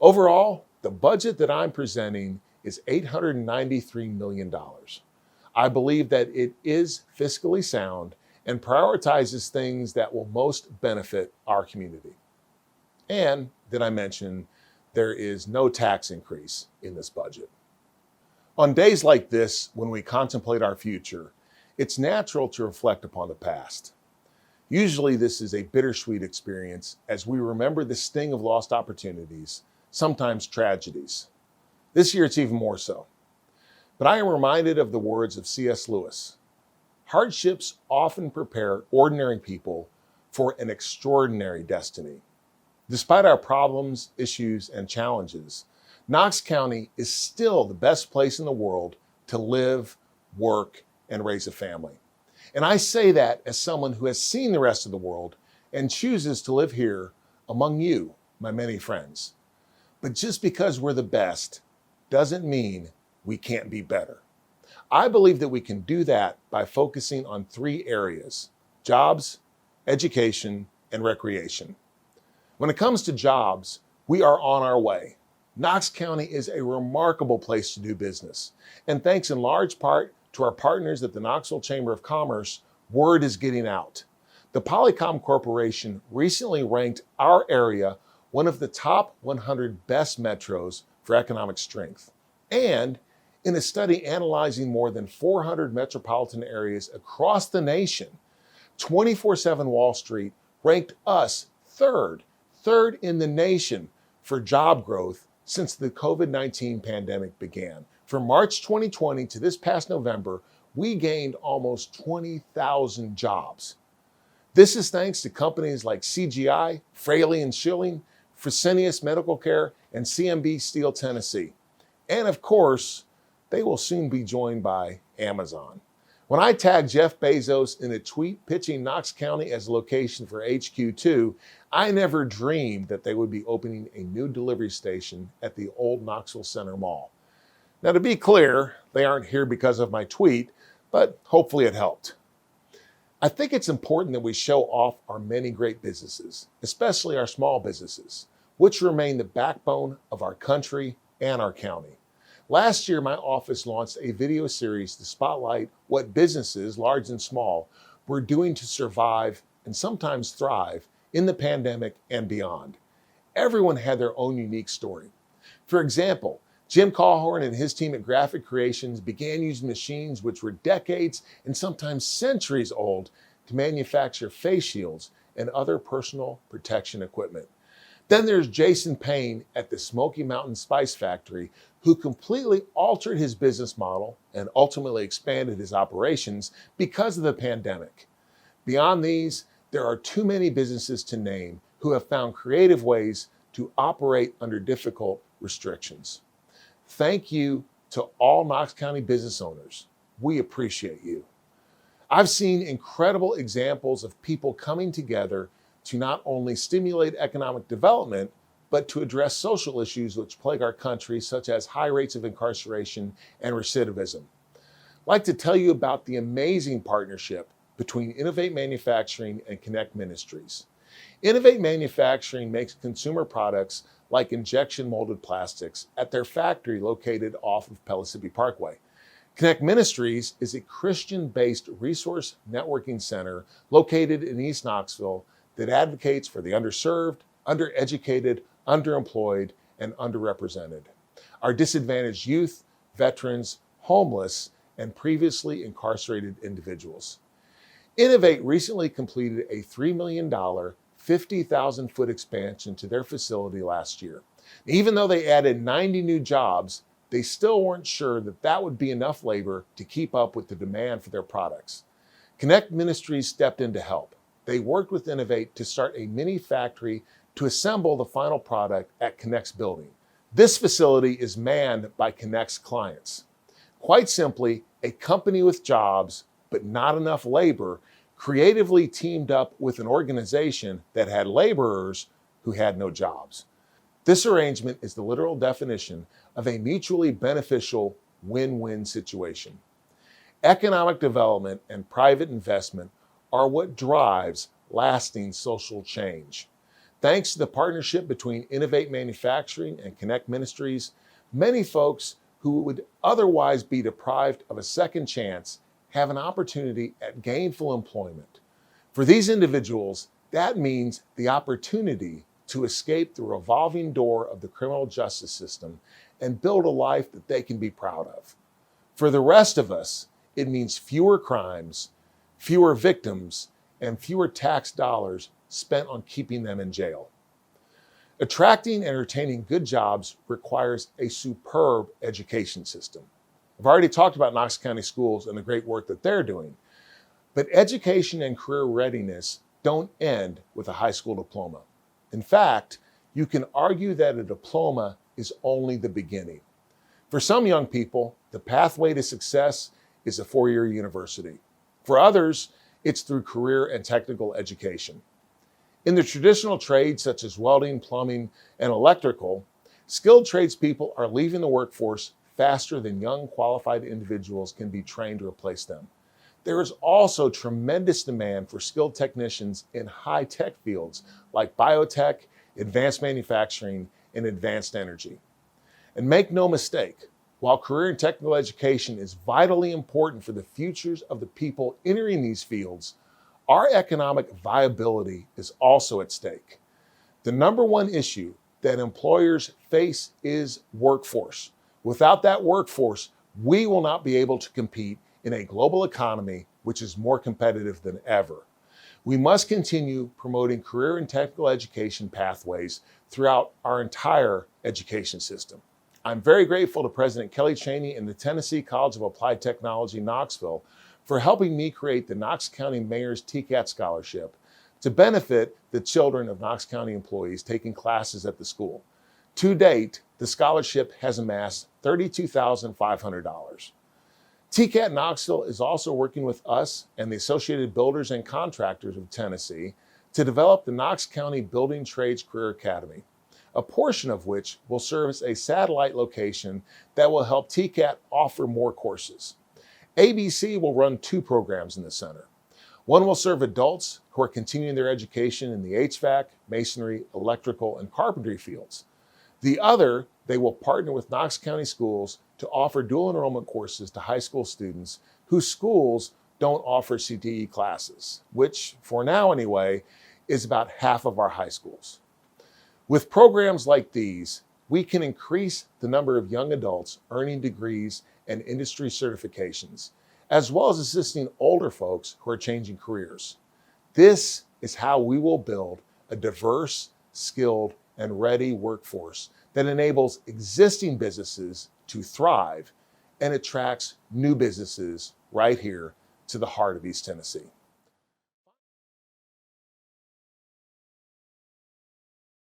Overall, the budget that I'm presenting is $893 million. I believe that it is fiscally sound and prioritizes things that will most benefit our community. And did I mention there is no tax increase in this budget? On days like this, when we contemplate our future, it's natural to reflect upon the past. Usually this is a bittersweet experience as we remember the sting of lost opportunities, sometimes tragedies. This year it's even more so. But I am reminded of the words of C.S. Lewis. Hardships often prepare ordinary people for an extraordinary destiny. Despite our problems, issues, and challenges, Knox County is still the best place in the world to live, work, and raise a family. And I say that as someone who has seen the rest of the world and chooses to live here among you, my many friends. But just because we're the best doesn't mean we can't be better. I believe that we can do that by focusing on three areas: jobs, education, and recreation. When it comes to jobs, we are on our way. Knox County is a remarkable place to do business. And thanks in large part to our partners at the Knoxville Chamber of Commerce, word is getting out. The Polycom Corporation recently ranked our area one of the top 100 best metros for economic strength. And in a study analyzing more than 400 metropolitan areas across the nation, 24/7 Wall Street ranked us third in the nation for job growth since the COVID-19 pandemic began. From March 2020 to this past November, we gained almost 20,000 jobs. This is thanks to companies like CGI, Fraley and Schilling, Fresenius Medical Care, and CMB Steel Tennessee. And of course, they will soon be joined by Amazon. When I tagged Jeff Bezos in a tweet pitching Knox County as a location for HQ2, I never dreamed that they would be opening a new delivery station at the old Knoxville Center Mall. Now, to be clear, they aren't here because of my tweet, but hopefully it helped. I think it's important that we show off our many great businesses, especially our small businesses, which remain the backbone of our country and our county. Last year, my office launched a video series to spotlight what businesses, large and small, were doing to survive and sometimes thrive in the pandemic and beyond. Everyone had their own unique story. For example, Jim Cawhorn and his team at Graphic Creations began using machines which were decades and sometimes centuries old to manufacture face shields and other personal protection equipment. Then there's Jason Payne at the Smoky Mountain Spice Factory, who completely altered his business model and ultimately expanded his operations because of the pandemic. Beyond these, there are too many businesses to name who have found creative ways to operate under difficult restrictions. Thank you to all Knox County business owners. We appreciate you. I've seen incredible examples of people coming together to not only stimulate economic development, but to address social issues which plague our country, such as high rates of incarceration and recidivism. I'd like to tell you about the amazing partnership between Innovate Manufacturing and Connect Ministries. Innovate Manufacturing makes consumer products like injection molded plastics at their factory located off of Pellissippi Parkway. Connect Ministries is a Christian-based resource networking center located in East Knoxville that advocates for the underserved, undereducated, underemployed, and underrepresented. Our disadvantaged youth, veterans, homeless, and previously incarcerated individuals. Innovate recently completed a $3 million, 50,000-foot expansion to their facility last year. Even though they added 90 new jobs, they still weren't sure that that would be enough labor to keep up with the demand for their products. Connect Ministries stepped in to help. They worked with Innovate to start a mini factory to assemble the final product at Connect's building. This facility is manned by Connect's clients. Quite simply, a company with jobs, but not enough labor, creatively teamed up with an organization that had laborers who had no jobs. This arrangement is the literal definition of a mutually beneficial win-win situation. Economic development and private investment are what drives lasting social change. Thanks to the partnership between Innovate Manufacturing and Connect Ministries, many folks who would otherwise be deprived of a second chance have an opportunity at gainful employment. For these individuals, that means the opportunity to escape the revolving door of the criminal justice system and build a life that they can be proud of. For the rest of us, it means fewer crimes, fewer victims, and fewer tax dollars spent on keeping them in jail. Attracting and retaining good jobs requires a superb education system. I've already talked about Knox County schools and the great work that they're doing, but education and career readiness don't end with a high school diploma. In fact, you can argue that a diploma is only the beginning. For some young people, the pathway to success is a four-year university. For others, it's through career and technical education. In the traditional trades such as welding, plumbing, and electrical, skilled tradespeople are leaving the workforce faster than young qualified individuals can be trained to replace them. There is also tremendous demand for skilled technicians in high-tech fields like biotech, advanced manufacturing, and advanced energy. And make no mistake, while career and technical education is vitally important for the futures of the people entering these fields, our economic viability is also at stake. The number one issue that employers face is workforce. Without that workforce, we will not be able to compete in a global economy which is more competitive than ever. We must continue promoting career and technical education pathways throughout our entire education system. I'm very grateful to President Kelly Cheney and the Tennessee College of Applied Technology, Knoxville, for helping me create the Knox County Mayor's TCAT Scholarship to benefit the children of Knox County employees taking classes at the school. To date, the scholarship has amassed $32,500. TCAT Knoxville is also working with us and the Associated Builders and Contractors of Tennessee to develop the Knox County Building Trades Career Academy, a portion of which will serve as a satellite location that will help TCAT offer more courses. ABC will run two programs in the center. One will serve adults who are continuing their education in the HVAC, masonry, electrical, and carpentry fields. The other, they will partner with Knox County schools to offer dual enrollment courses to high school students whose schools don't offer CTE classes, which, for now anyway, is about half of our high schools. With programs like these, we can increase the number of young adults earning degrees and industry certifications, as well as assisting older folks who are changing careers. This is how we will build a diverse, skilled, and ready workforce that enables existing businesses to thrive and attracts new businesses right here to the heart of East Tennessee.